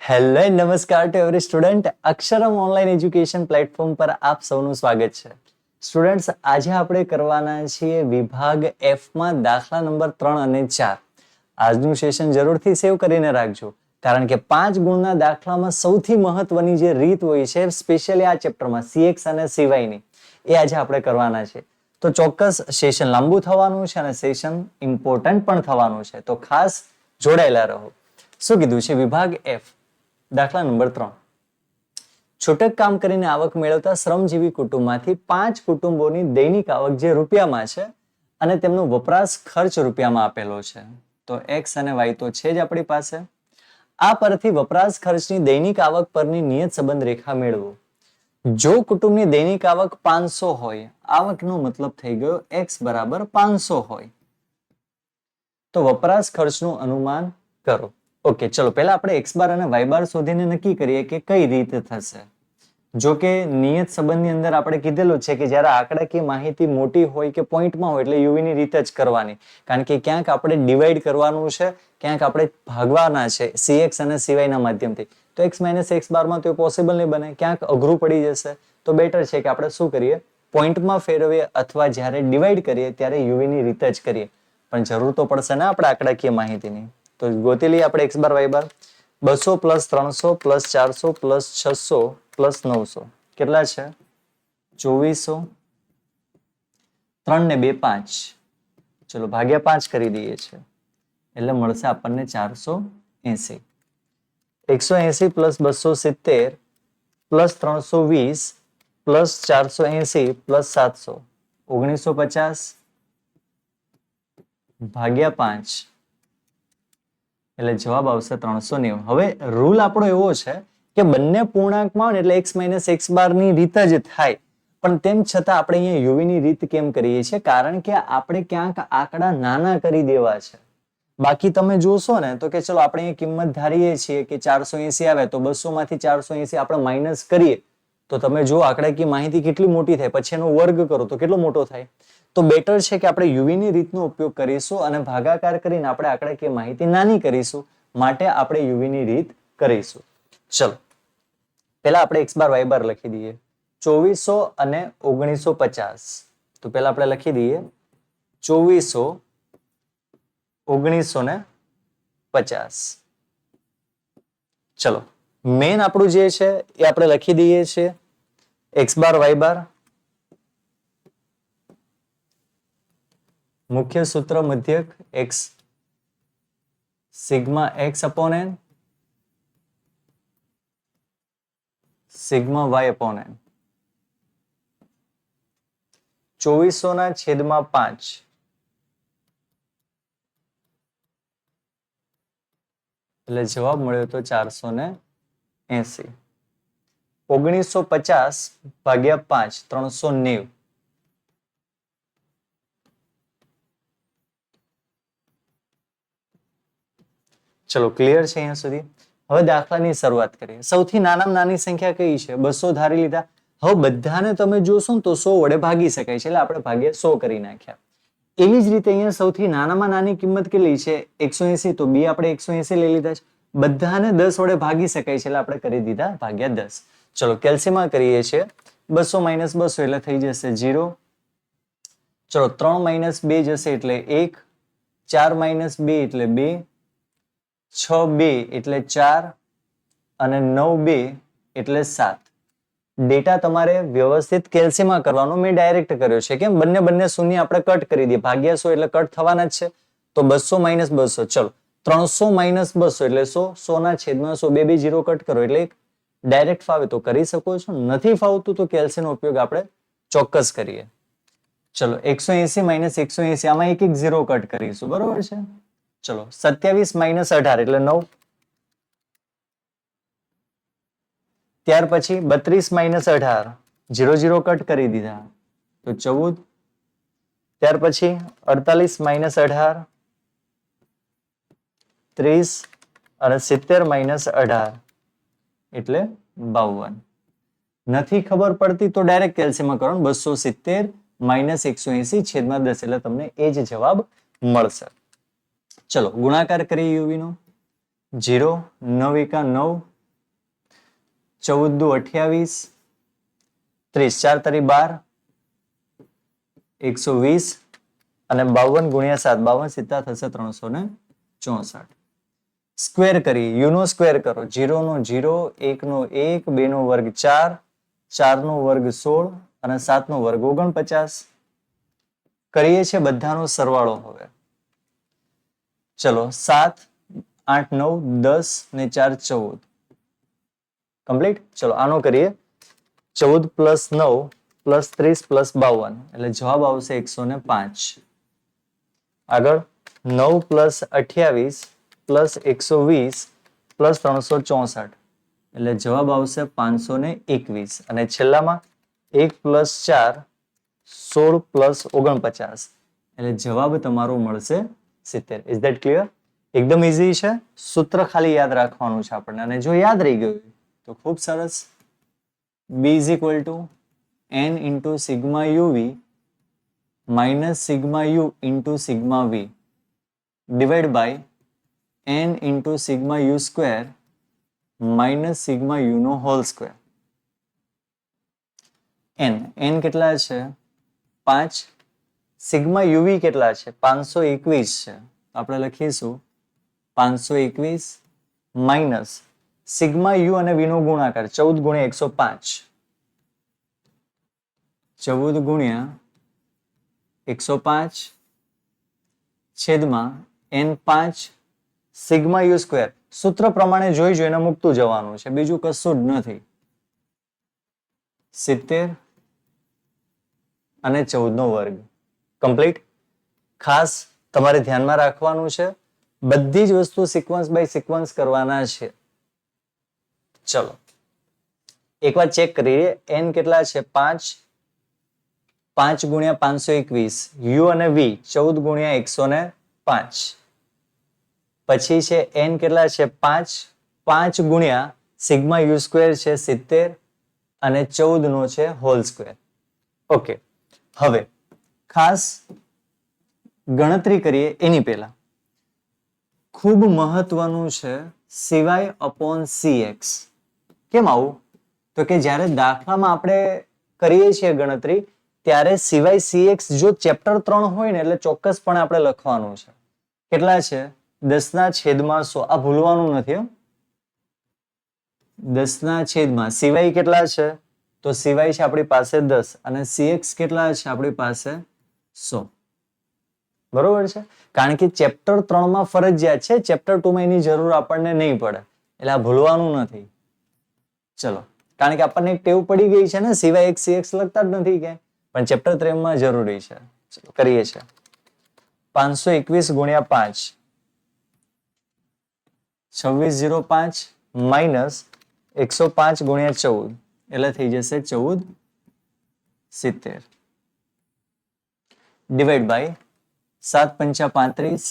Hello નમસ્કાર to every student. Aksharam online education platform પર આપ સૌનું સ્વાગત છે. સ્ટુડન્ટ્સ, આજે આપણે કરવાના છીએ વિભાગ એફ માં દાખલા નંબર 3 અને 4. આજનું સેશન જરૂરથી સેવ કરીને રાખજો, કારણ કે 5 ગુણના દાખલામાં સૌથી મહત્વની જે રીત હોય છે, સ્પેશિયલી આ ચેપ્ટરમાં સીએક્સ અને સીવાયની, એ આજે આપણે કરવાના છે. તો ચોક્કસ સેશન લાંબુ થવાનું છે અને સેશન ઇમ્પોર્ટન્ટ પણ થવાનું છે, તો ખાસ જોડાયેલા રહો. શું કીધું છે? વિભાગ એફ દાખલા નંબર 3. છૂટક કામ કરીને આવક મેળવતા શ્રમજીવી કુટુંબમાંથી 5 કુટુંબોની દૈનિક આવક જે રૂપિયામાં છે અને તેમનો વપરાશ ખર્ચ રૂપિયામાં આપેલો છે. તો એક્સ અને વાય તો છે જ આપણી પાસે. આ પરથી વપરાશ ખર્ચની દૈનિક આવક પરની નિયત સંબંધ રેખા મેળવો. જો કુટુંબની દૈનિક આવક 500 હોય, આવકનો મતલબ થઈ ગયો એક્સ બરાબર 500 હોય, તો વપરાશ ખર્ચનું અનુમાન કરો. ઓકે, ચલો પહેલા આપણે એક્સ બાર અને વાય બાર શોધીને નક્કી કરીએ કે કઈ રીતે થશે. જો કે નિયત સંબંધની અંદર આપણે કીધેલું છે કે જ્યારે આંકડાકીય માહિતી મોટી હોય કે પોઈન્ટમાં હોય એટલે યુવી ની રીત જ કરવાની, કારણ કે ક્યાંક આપણે ડિવાઈડ કરવાનું છે, ક્યાંક આપણે ભાગવાના છે સીએક્સ અને સીવાય ના માધ્યમથી. તો એક્સ માઇનસ એક્સ બારમાં તો પોસિબલ નહીં બને, ક્યાંક અઘરું પડી જશે. તો બેટર છે કે આપણે શું કરીએ, પોઈન્ટમાં ફેરવીએ અથવા જ્યારે ડિવાઈડ કરીએ ત્યારે યુવી ની રીત જ કરીએ. પણ જરૂર તો પડશે ને આપણે આંકડાકીય માહિતીની. તો ગોતી લઈએ આપણે એક્સ બાર વાય બાર. 200 પ્લસ 300 પ્લસ 400 પ્લસ 600 પ્લસ 900 કેટલા છે? 2400. 3 ને 2 5. ચલો ભાગ્યા 5 કરી દઈએ છીએ એટલે મળશે આપણને 480. 180 પ્લસ 270 પ્લસ 320 પ્લસ 480 પ્લસ 700 1950 ભાગ્યા 5 એટલે જવાબ આવશે 390. હવે રૂલ આપણો એવો છે કે બંને પૂર્ણાંકમાં હોય એટલે એક્સ માઇનસ એક્સ બાર ની રીત જ થાય, પણ તેમ છતાં આપણે અહીંયા યુવી ની રીત કેમ કરીએ છીએ? કારણ કે આપણે ક્યાંક આંકડા નાના કરી દેવા છે. બાકી તમે જોશો ને તો કે ચલો આપણે અહીંયા કિંમત ધારીએ છીએ કે 480 આવે તો 200 માંથી 480 આપણે માઇનસ કરીએ તો તમે જો આંકડાકીય માહિતી કેટલી મોટી થાય, પછી એનો વર્ગ કરો તો કેટલો મોટો થાય. તો બેટર છે કે આપણે યુવી ની રીતનો ઉપયોગ કરીશું અને ભાગાકાર કરીને આપણે આંકડાકીય માહિતી નાની કરીશું, માટે આપણે યુવી ની રીત કરીશું. ચલો પહેલા આપણે એક્સ બાર વાય બાર લખી દઈએ. 2400 અને 1950. તો પહેલા આપણે લખી દઈએ 2400 1950. ચલો મેન આપણું જે છે એ આપણે લખી દઈએ છીએ એક્સ બાર વાય બાર. મુખ્ય સૂત્ર મધ્યક X sigma X upon N sigma Y upon N. 2400 ના છેદમાં 5 એટલે જવાબ મળ્યો તો 480. 1950 ભાગ્યા 5 390. ચલો ક્લિયર છે અહીંયા સુધી? હવે દાખલાની શરૂઆત કરીએ. સૌથી નાનામાં નાની સંખ્યા કઈ છે? 200 ધારી લીધા. હવે બધાને તમે જોશો ને તો 100 વડે ભાગી શકાય છે એટલે આપણે ભાગ્યા 100 કરી નાખ્યા. એવી જ રીતે અહીંયા સૌથી નાનામાં નાની કિંમત કેટલી છે? 180. તો બી આપણે 180 લઈ લીધા છે. બધાને 10 વડે ભાગી શકાય છે એટલે આપણે કરી દીધા ભાગ્યા 10. ચલો કેલ્સીમાં કરીએ છીએ. 200 માઇનસ 200 એટલે થઈ જશે 0. ચલો 3 માઇનસ 2 જશે એટલે 1. 4 માઇનસ 2 એટલે 2. 6 2 એટલે 4 અને 9 2 એટલે 7. ડેટા તમારે વ્યવસ્થિત કેલ્સીમાં કરવાનો, મેં ડાયરેક્ટ કર્યો છે. કેમ? બંને શૂન્ય આપણે કટ કરી દઈએ, ભાગ્યા 100 એટલે કટ થવાના જ છે. તો 200 માઇનસ 200. ચલો 300 માઇનસ 200 એટલે 100. 100 ના છેદમાં 100. 2 2 0 કટ કરો એટલે ડાયરેક્ટ ફાવે તો કરી શકો છો, નથી ફાવતું તો કેલ્સીનો ઉપયોગ આપણે ચોક્કસ કરીએ. ચલો 180 માઇનસ 180, આમાં એક 0 કટ કરીશું, બરોબર છે? ચલો 27 માઇનસ 18 એટલે 9. ત્યાર પછી 32 માઇનસ 18 0 0 કટ કરી દીધા તો 14. ત્યાર પછી 48 માઇનસ 18 30 અને 70 માઇનસ 18 એટલે 52. નથી ખબર પડતી તો ડાયરેક્ટ કેલ્સીમાં કરો. 270 માઇનસ 180 છેદમાં 10 એટલે તમને એ જ જવાબ મળશે. ચલો ગુણાકાર કરીએ યુવી નો. 0 9 એકા 9 14 દુ 28, 30, 4 તરી 12, 120 અને 52 ગુણ્યા 7, 52 સિત્તા થશે 364. સ્ક્વેર કરી, યુ નો સ્ક્વેર કરો, 0 નો 0, 1 નો 1, 2 નો વર્ગ 4, 4 નો વર્ગ 16 અને 7 નો વર્ગ 49. કરીએ છીએ બધાનો સરવાળો હવે. ચલો 7, 8, 9, 10 ને 4, 14. કમ્પ્લીટ. ચલો આનો કરીએ. 14 પ્લસ 9 પ્લસ 30 પ્લસ 52 એટલે જવાબ આવશે 105. આગળ 9 પ્લસ 28 પ્લસ 120 પ્લસ 364 એટલે જવાબ આવશે 521. અને છેલ્લામાં 1 પ્લસ 4 16 પ્લસ 49 એટલે જવાબ તમારો મળશે 70. Is that clear? એકદમ ઇઝી છે. સૂત્ર ખાલી યાદ રાખવાનું છે આપણને, અને જો યાદ રહી ગયું તો ખૂબ સરસ. B is equal to n into sigma UV minus sigma U into sigma V divide by n into sigma U square minus sigma U નો હોલ સ્ક્વેર. n કેટલા છે? 5. સિગ્મા યુવી કેટલા છે? 521 છે. આપણે લખીશું 521 માઇનસ સિગ્મા યુ અને વી નો ગુણાકાર 14 ગુણ્યા 105. 14 ગુણ્યા 105 છેદમાં n5 સિગ્મા યુ સ્ક્વેર. સૂત્ર પ્રમાણે જોઈ જોઈને મૂકતું જવાનું છે, બીજું કશું જ નથી. 70 અને 14 નો વર્ગ. કમ્પ્લીટ. ખાસ તમારે ધ્યાનમાં રાખવાનું છે, બધી જ વસ્તુ સિક્વન્સ બાય સિક્વન્સ કરવાના છે. ચલો એકવાર ચેક કરીએ. n કેટલા છે? 5. 5 ગુણ્યા 521 યુ અને વી 14 ગુણ્યા 105. પછી છે n કેટલા છે? 5. 5 ગુણ્યા સિગ્મા યુ સ્ક્વેર છે 70 અને 14 નો છે હોલ સ્ક્વેર. ઓકે, હવે ખાસ ગણતરી કરીએ એની પહેલા ખૂબ મહત્વનું છે સિવાય અપોન cx. કેમ આવું? તો કે જ્યારે દાખલામાં આપણે કરીએ છીએ ગણતરી ત્યારે સિવાય cx જો ચેપ્ટર 3 હોય ને એટલે ચોક્કસપણે આપણે લખવાનું છે. કેટલા છે? 10 ના છેદમાં 100. આ ભૂલવાનું નથી. 10 ના છેદમાં સિવાય કેટલા છે? તો સિવાય છે આપણી પાસે 10 અને cx કેટલા છે આપણી પાસે? 100. બરોબર છે? કારણ કે ચેપ્ટર 3 માં ફરજિયાત છે, ચેપ્ટર 2 માં એની જરૂર આપણને નહીં પડે, એટલે આ ભૂલવાનું નથી. ચલો, કારણ કે આપણને એક ટેવ પડી ગઈ છે ને, સિવાય એક cx લખતા જ નથી કે, પણ ચેપ્ટર 3 માં જરૂરી છે. ચલો કરીએ છીએ. 521 ગુણ્યા 5 2605 માઇનસ 105 ગુણ્યા 14 એટલે થઈ જશે 1470 ડિવાઈડ બાય 7 પંચા 35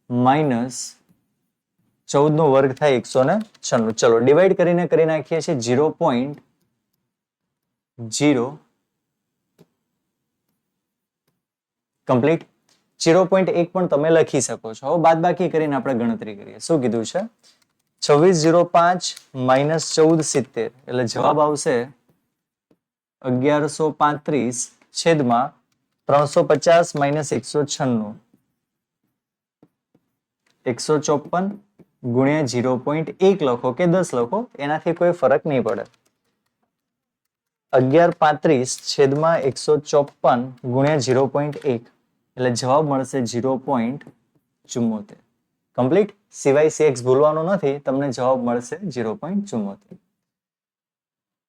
માઇનસ 14 નો વર્ગ થાય 196. ચલો ડિવાઈડ કરીને કરી નાખીએ છીએ 0.0 કમ્પ્લીટ. 0.1 પણ તમે લખી શકો છો. હવે બાદ બાકી કરીને આપણે ગણતરી કરીએ. શું કીધું છે? 2605 માઇનસ 1470 એટલે જવાબ આવશે 1135 છેદમાં 350 માઇનસ 196 154 ગુણ્યા 0.1 લખો કે 10 લખો, એનાથી કોઈ ફરક નહીં પડે. 1135 છેદમાં 154 ગુણ્યા 0.1 એટલે જવાબ મળશે 0.74. કમ્પ્લીટ. સિવાય cx ભૂલવાનો નથી, તમને જવાબ મળશે 0.74.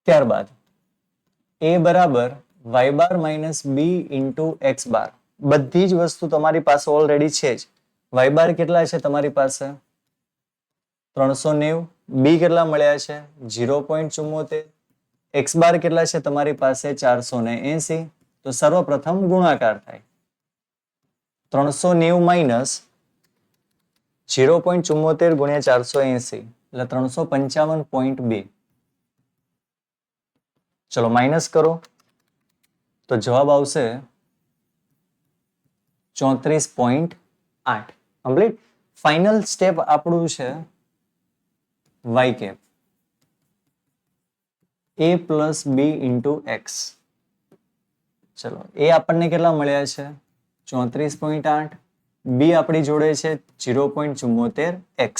ત્યારબાદ a બરાબર y bar minus b into x બાર. બધી જ વસ્તુ તમારી પાસે ઓલરેડી છે જ. y બાર કેટલા છે તમારી પાસે? 390. b કેટલા મળ્યા છે? 0.74. x બાર કેટલા છે તમારી પાસે? 480. તો સર્વપ્રથમ ગુણાકાર થાય. 390 માઇનસ 0.74 ગુણ્યા 480 એટલે 355.2. ચલો માઇનસ કરો તો જવાબ આવશે 34.8. કમ્પ્લીટ. ફાઇનલ સ્ટેપ આપણું છે y cap. a plus B into X. ચલો એ આપણને કેટલા મળ્યા છે 34.8, બી આપણી જોડે છે 0.74x.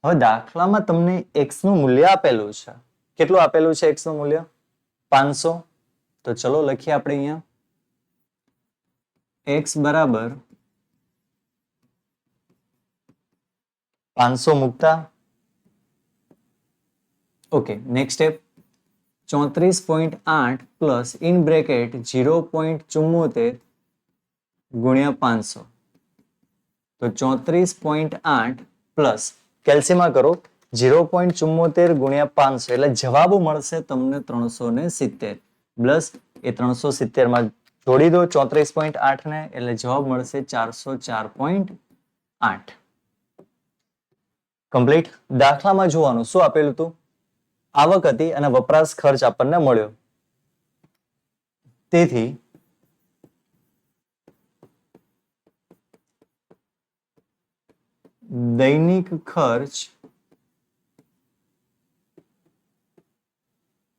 હવે દાખલામાં તમને x નું મૂલ્ય આપેલું છે. કેટલું આપેલું છે x નું મૂલ્ય 500. તો ચલો લખીએ આપણે અહીંયા x બરાબર 500 મૂકતા. Okay, next step 34.8 plus in bracket 0.74 ગુણ્યા 500. તો 34.8 પ્લસ કેલ્સીમાં કરો 0.74 ગુણ્યા 500 એટલે જવાબ મળશે તમને 370 પ્લસ એ 370 માં જોડી દો 34.8 ને એટલે જવાબ મળશે 404.8. કમ્પ્લીટ. દાખલામાં જોવાનું શું આપેલું હતું, આવક હતી અને વપરાશ ખર્ચ આપણને મળ્યો. તેથી દૈનિક ખર્ચ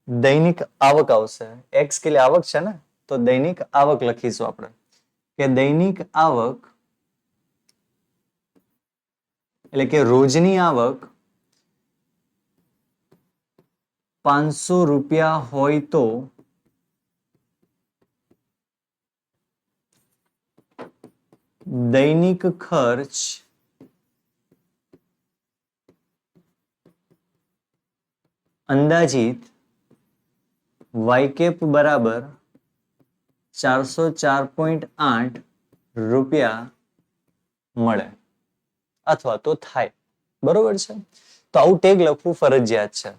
દૈનિક આવક આવશે. એક્સ કે આવક છે ને, તો દૈનિક આવક લખીશું આપણે કે દૈનિક આવક એટલે કે રોજની આવક 500 રૂપિયા હોય તો દૈનિક ખર્ચ અંદાજિત વાયકેપ બરાબર 404.8 રૂપિયા મળે અથવા તો થાય. બરોબર છે. તો આવું ટેગ લખવું ફરજિયાત છે.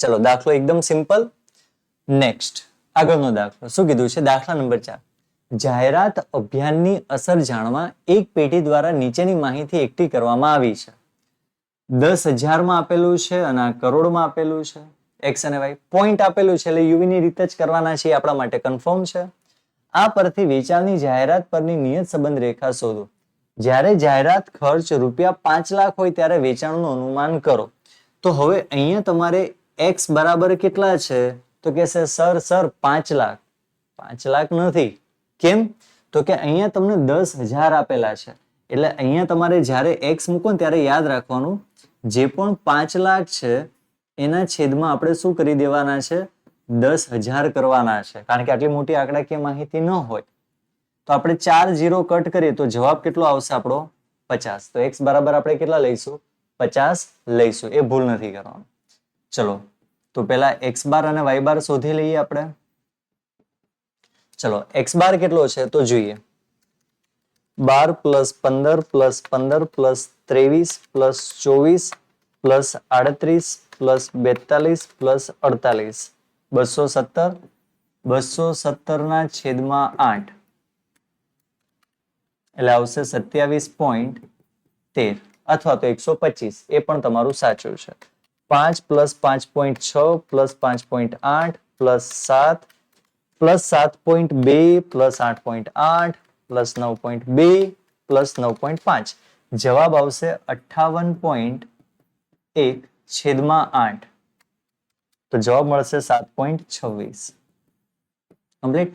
ચલો દાખલો એકદમ સિમ્પલ. નેક્સ્ટ આગળનો દાખલો શું કીધું છે, દાખલા નંબર 4. જાહેરાત અભિયાનની અસર જાણવા એક પેઢી દ્વારા નીચેની માહિતી એકઠી કરવામાં આવી છે. 10,000 માં આપેલું છે અને આ કરોડમાં આપેલું છે. એક્સ અને વાય પોઈન્ટ આપેલું છે એટલે યુવી ની રીતે જ કરવાના છે, આપણા માટે કન્ફર્મ છે. આ પરથી વેચાણની જાહેરાત પરની નિયત સંબંધ રેખા શોધો. જ્યારે જાહેરાત ખર્ચ રૂપિયા 5 લાખ હોય ત્યારે વેચાણનું અનુમાન કરો. તો હવે અહીંયા તમારે એક્સ બરાબર કેટલા છે, તો કે સર 5 લાખ. 5 લાખ નથી. કેમ? તો કે અહીંયા તમને 10,000 આપેલા છે એટલે અહીંયા તમારે જ્યારે એક્સ મૂકો ને ત્યારે યાદ રાખવાનું જે પણ 5 લાખ છે એના છેદમાં આપણે શું કરી દેવાના છે 10,000 કરવાના છે, કારણ કે આટલી મોટી આંકડાકીય માહિતી ન હોય. તો આપણે 4 0 કટ કરીએ તો જવાબ કેટલો આવશે આપણો 50. તો એક્સ બરાબર આપણે કેટલા લઈશું 50 લઈશું, એ ભૂલ નથી કરવાનું. ચલો તો પેલા એક્સ બાર અને વાય બાર શોધી લઈએ આપણે. ચલો એક્સ બાર કેટલો છે તો જોઈએ 12 plus 15 plus 15 plus 23 plus 24 plus 38 plus 42 plus 48 217. 217 ના છેદમાં 8 એટલે આવશે 27.13 અથવા તો 125. એ પણ તમારું સાચું છે. 5 plus 5.6 plus 5.8 plus 7 plus 7.2 plus 8.8 plus 9.2 plus 9.5. જવાબ આવશે 58.1 છેદમાં 8. તો જવાબ મળશે 7.26. કમ્પ્લીટ.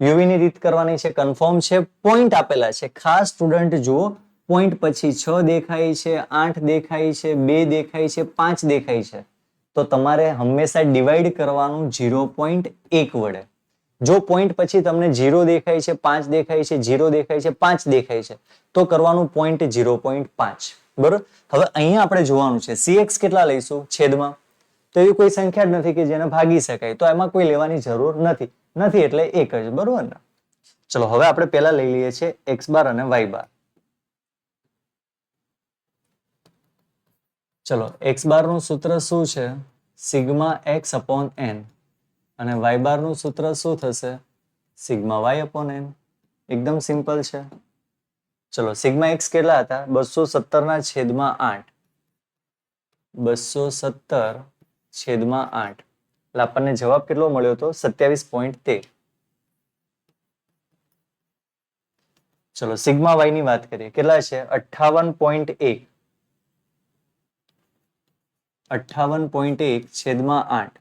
યુવી ની રીત કરવાની છે, કન્ફર્મ છે, પોઈન્ટ આપેલા છે. ખાસ સ્ટુડન્ટ જુઓ, પોઈન્ટ પછી 6 દેખાય છે, 8 દેખાય છે, 2 દેખાય છે, 5 દેખાય છે, તો તમારે હંમેશા ડિવાઈડ કરવાનું 0.1 વડે. જો પોઈન્ટ પછી તમને 0 દેખાય છે, 5 દેખાય છે, 0 દેખાય છે, 5 દેખાય છે, તો કરવાનું પોઈન્ટ 0.5. બરોબર. હવે અહીંયા આપણે જોવાનું છે cx કેટલા લઈશું છેદમાં, તો એવી કોઈ સંખ્યા જ નથી કે જેને ભાગી શકાય, તો એમાં કોઈ લેવાની જરૂર નથી એટલે એક જ. બરોબર ને. ચલો હવે આપણે પહેલા લઈ લઈએ છીએ એક્સ બાર અને વાય બાર. ચલો એક્સ બાર નું સૂત્ર શું છે, સિગ્મા એક્સ અપોન એન, અને વાય બાર નું સૂત્ર શું થશે, સિગ્મા વાય અપોન એન. એકદમ સિમ્પલ છે. ચલો સિગ્મા એક્સ કેટલા હતા 217 ના છેદમાં 8. 217 છેદમાં 8 એટલે આપણને જવાબ કેટલો મળ્યો હતો 27.13. ચલો સિગ્મા વાય ની વાત કરીએ, કેટલા છે 58.1. 58.1 છેદમાં 8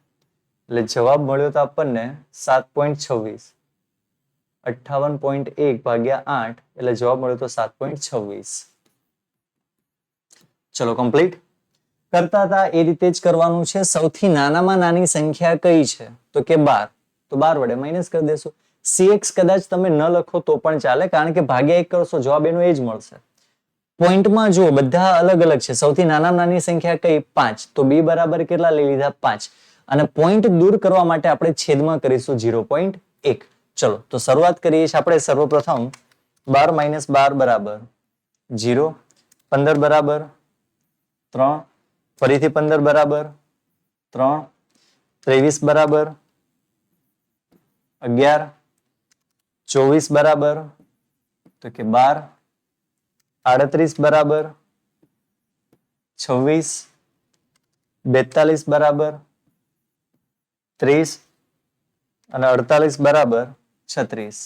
એટલે જવાબ મળ્યો તો આપણને 7.26. 58.1 ભાગ્યા 8 એટલે જવાબ મળ્યો તો 7.26. ચલો કમ્પ્લીટ. કરતા હતા એ રીતે જ કરવાનું છે. સૌથી નાનામાં નાની સંખ્યા કઈ છે? તો કે 12. તો 12 વડે માઇનસ કરી દેશું. CX કદાચ તમે ન લખો તો પણ ચાલે, કારણ કે ભાગ્યા 1 કરશો જવાબ એનો એ જ મળશે. પોઈન્ટમાં જુઓ બધા અલગ અલગ છે. સૌથી નાનામાં નાની સંખ્યા કઈ? 5. તો b બરાબર કેટલા લઈ લીધા? 5. અને પોઈન્ટ દૂર કરવા માટે આપણે છેદમાં કરીશું 0.1. ચલો તો શરૂઆત કરીએ છીએ આપણે સર્વપ્રથમ. 12 માઇનસ 12 બરાબર 0. 15 બરાબર 3. ફરીથી 15 બરાબર 3. 23 બરાબર 11. 24 બરાબર તો કે 12. 38 બરાબર 26. 42 બરાબર 30 અને 48 બરાબર 36.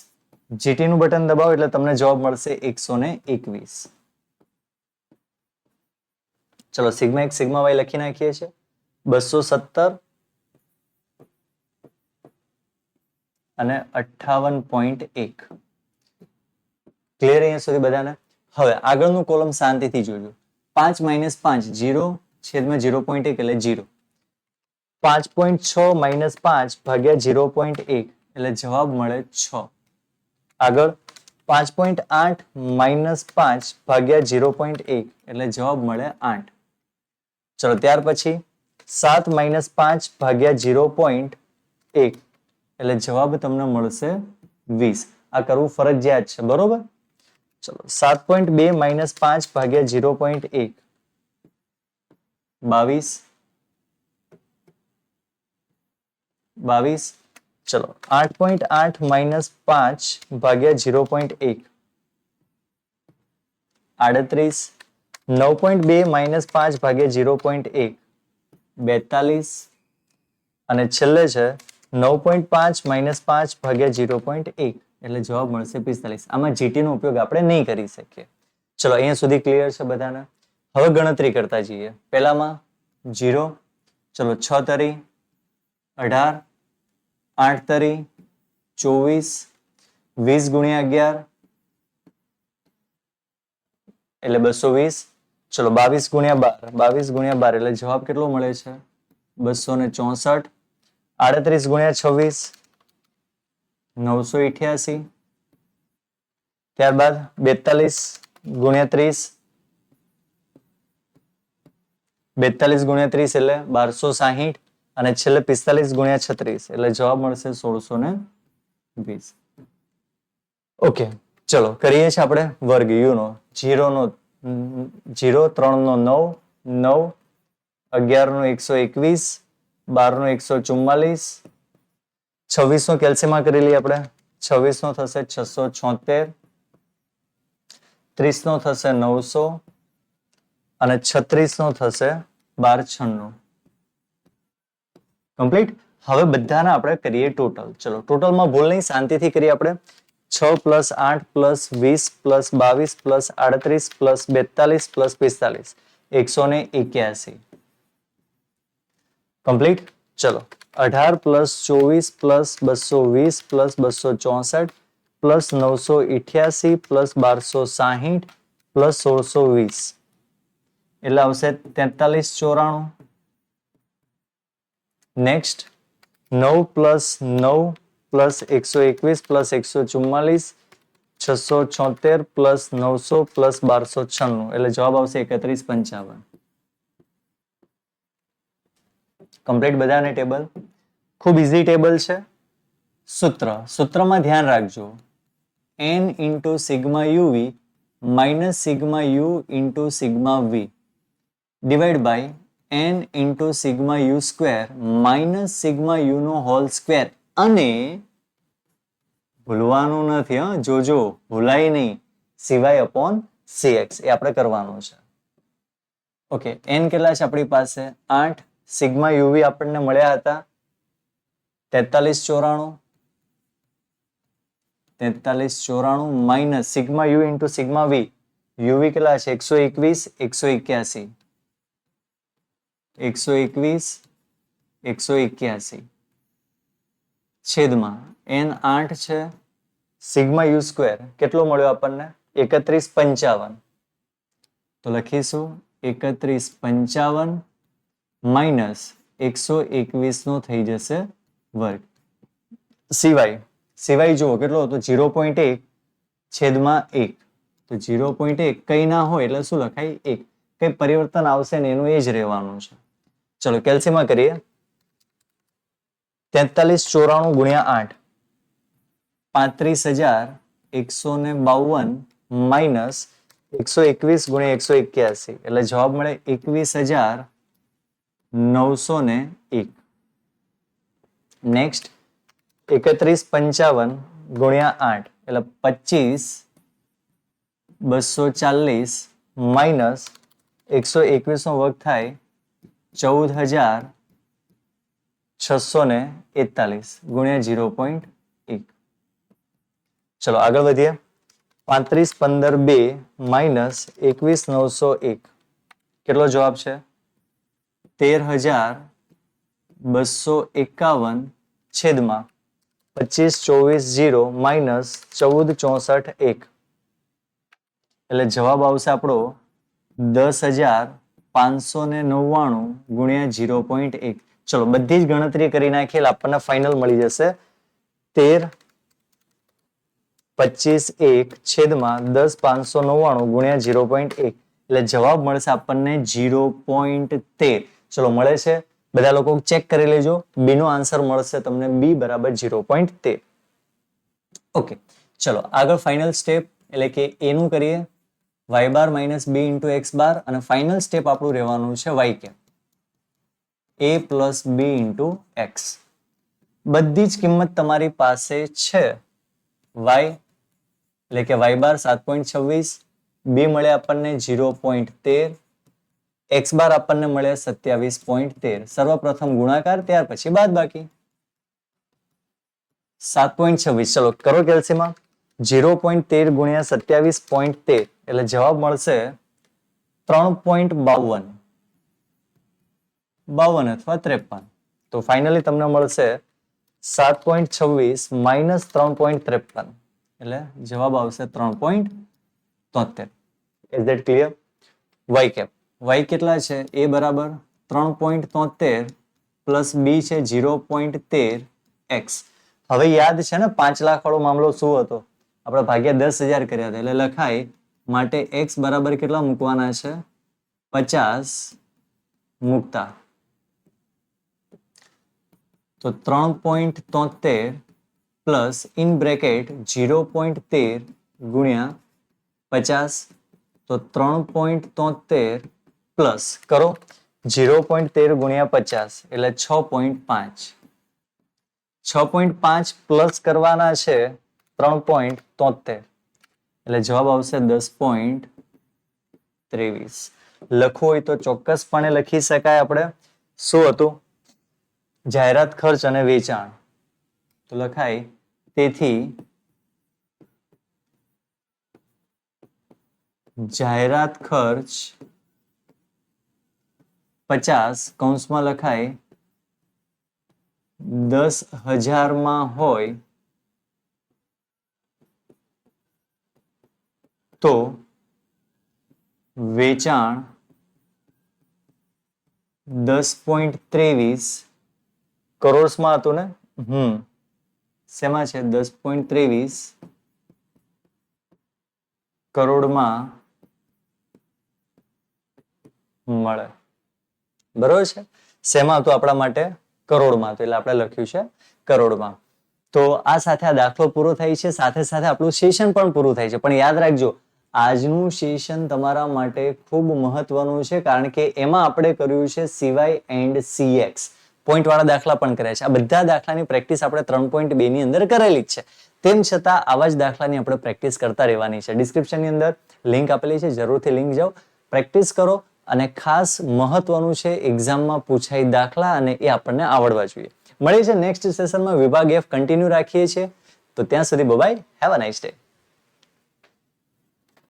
GT નું બટન દબાવો એટલે તમને જવાબ મળશે 121. ચલો સિગ્મા x સિગ્મા y લખી નાખીએ છીએ. 217 અને 58.1. ક્લિયર અહીંયા સુધી બધાને? હવે આગળનું કોલમ શાંતિથી જોજો. 5 માઇનસ 5 0 છેદમાં 0.1 એટલે 0. 5.6 માઇનસ 5 ભાગ્યા 0.1 એટલે જવાબ મળે 6. આગળ 5.8 માઇનસ 5 ભાગ્યા 0.1 એટલે જવાબ મળે 8. ચલો ત્યાર પછી 7 માઇનસ 5 ભાગ્યા 0.1 એટલે જવાબ તમને મળશે 20. આ કરવું ફરજિયાત છે, બરોબર? ચલો 7.2 માઇનસ 5 ભાગ્યા 0.1 22. ચલો 8.8 માઇનસ 5 ભાગ્યા 0.1 38. 9.2 માઇનસ 5 ભાગ્યા 0.1 42. અને છેલ્લે છે 9.5 માઇનસ 5 ભાગ્યા 0.1 એટલે જવાબ મળશે 45. આમાં GT નો ઉપયોગ આપણે નહીં કરી શકીએ. ચલો અહીંયા સુધી ક્લિયર છે બધાને? હવે ગણતરી કરતા જઈએ. પહેલામાં 0. ચલો 6 તરી 18. 8 તરી 24. 20 ગુણ્યા 11 એટલે 220. ચલો 22 ગુણ્યા 12. 22 ગુણ્યા 12 એટલે જવાબ કેટલો મળે છે? 264. 38 ગુણ્યા 26 988. ત્યારબાદ 42 ગુણ્યા 30. 42 ગુણ્યા 30 એટલે 1260. અને છેલ્લે 45 ગુણ્યા 36 એટલે જવાબ મળશે 1620. ઓકે, ચલો કરીએ છીએ આપણે વર્ગ યુ નો. 0 નો 0, 3 નો 9, 9, 11 નો 121, 12 નો 144, 26 નો કેલ્સીયમ કરી લઈએ આપણે. 26 નો થશે 676, 30 નો થશે 900 અને 36 નો થશે 1296. કમ્પ્લીટ. હવે બધાના આપણે કરીએ ટોટલ. ચલો ટોટલમાં ભૂલ નહીં, શાંતિથી કરીએ આપણે. 6 plus 8 plus 20 plus 22 plus 38 plus 42 plus 45 181. Complete. ચલો 18 plus 24 plus 220 plus 264 plus 988 plus 1260 plus 1620 એટલે આવશે 4394. Next 9 plus 9 plus 121 plus 144 676 plus 900 plus 1296 એટલે જવાબ આવશે 3155. કમ્પ્લીટ બધાને ટેબલ? ખૂબ ઇઝી ટેબલ છે. સૂત્રમાં ધ્યાન રાખજો. n into sigma UV minus sigma U into sigma V divide by n into sigma U square minus sigma U નો હોલ સ્ક્વેર. અને ભૂલવાનું નથી, જોજો ભૂલાય નહીં, સિવાય અપોન cx એ આપણે કરવાનું છે. ઓકે, n કેટલા છે આપણી પાસે? 8. સિગ્મા યુવી આપણને મળ્યા હતા 4394 minus sigma U into sigma V. UV કેટલા છે? 121, 181. 121 181 છેદમાં n 8 છે, સિગ્મા યુ સ્ક્વેર કેટલો મળ્યો આપણને 3155, તો લખીશું 3155 માઇનસ 121 નો થઈ જશે વર્ગ. સિવાય જુઓ કેટલો હતો 0.1 છેદમાં 1, તો 0.1 કઈ ના હોય એટલે શું લખાય 1, કઈ પરિવર્તન આવશે ને એનું એ જ રહેવાનું છે. ચલો કેલ્સીમાં કરીએ. 4394 ગુણ્યા 8 35152 માઇનસ 121 ગુણ્યા 181 એટલે જવાબ મળે 21901. નેક્સ્ટ 3155 ગુણ્યા 8 એટલે 25240 માઇનસ 121 નો વર્ગ થાય 14641 ગુણ્યા 0.1. ચલો આગળ વધીએ. 3515 માઇનસ 21901 કેટલો જવાબ છે 13251 છેદમાં 25240 માઇનસ 14641 એટલે જવાબ આવશે આપણો 10599 ગુણ્યા 0.1. ચલો બધી જ ગણતરી કરી નાખીએ આપણને ફાઇનલ મળી જશે 13251 છેદમાં 10599 ગુણ્યા 0.1 એટલે જવાબ મળશે આપણને 0.13. ચલો મળે છે, બધા લોકો ચેક કરી લેજો. બી નો આન્સર મળશે તમને બી બરાબર 0.13. ઓકે, ચલો આગળ ફાઇનલ સ્ટેપ એટલે કે એ નું કરીએ. y bar minus B into X bar અને ફાઇનલ સ્ટેપ આપણું રહેવાનું છે y cap a plus B into X. બધી જ કિંમત તમારી પાસે છે. y એટલે કે y બાર 7.26, બી મળે આપણને 0.13, એક્સ બાર આપણને મળે 27.13. સર્વપ્રથમ ગુણાકાર ત્યાર પછી બાદ બાકી. 7.26 ચલો કરો કેલ્સીમાં. 0.13 ગુણ્યા 27.13 એટલે જવાબ મળશે 3.52 અથવા 53. તો ફાઇનલી તમને મળશે 7.26 માઇનસ 3.53 એટલે જવાબ આવશે 3.73. Is that clear? y cap y કેટલા છે a બરાબર 3.73 પ્લસ b છે 0.13 x. હવે યાદ છે ને 5 લાખ વાળો મામલો શું હતો? આપણે ભાગ્યા 10,000 કર્યા હતા એટલે લખાય માટે x બરાબર કેટલા મૂકવાના છે 50 મૂકતા તો 3.73 પ્લસ ઇન બ્રેકેટ 0.13 ગુણ્યા 50 તો 3.73 પ્લસ કરો 0.13 ગુણ્યા 50 એટલે 6.5 પ્લસ કરવાના છે 3.73 એટલે જવાબ આવશે 10.23. લખવું હોય તો ચોક્કસપણે લખી શકાય. આપણે શું હતું? જાહેરાત ખર્ચ અને વેચાણ. તો લખાય તેથી જાહેરાત ખર્ચ 50 કૌંસમાં લખાય 10,000 માં હોય તો વેચાણ 10.23 કરોડમાં હતું ને? શેમાં છે? 10.23 કરોડમાં મળે. બરોબર છે? શેમાં હતું આપણા માટે? કરોડમાં. તો એટલે આપણે લખ્યું છે કરોડમાં. તો આ સાથે આ દાખલો પૂરો થાય છે, સાથે સાથે આપણું સેશન પણ પૂરું થાય છે. પણ યાદ રાખજો, આજનું સેશન તમારા માટે ખૂબ મહત્વનું છે, કારણ કે એમાં આપણે કર્યું છે CY એન્ડ CX. પોઈન્ટ વાળા દાખલા પણ કર્યા છે. આ બધા દાખલાની પ્રેક્ટિસ આપણે 3.2 ની અંદર કરેલી જ છે. તેમ છતાં આવા જ દાખલાની આપણે પ્રેક્ટિસ કરતા રહેવાની છે. ડિસ્ક્રિપ્શનની અંદર લિંક આપેલી છે, જરૂરથી લિંક જાઓ, પ્રેક્ટિસ કરો. અને ખાસ મહત્વનું છે એક્ઝામમાં પૂછાય દાખલા, અને એ આપણને આવડવા જોઈએ. મળીએ છે નેક્સ્ટ સેશનમાં. વિભાગ F કન્ટિન્યુ રાખીએ છીએ. તો ત્યાં સુધી bye, have a nice day.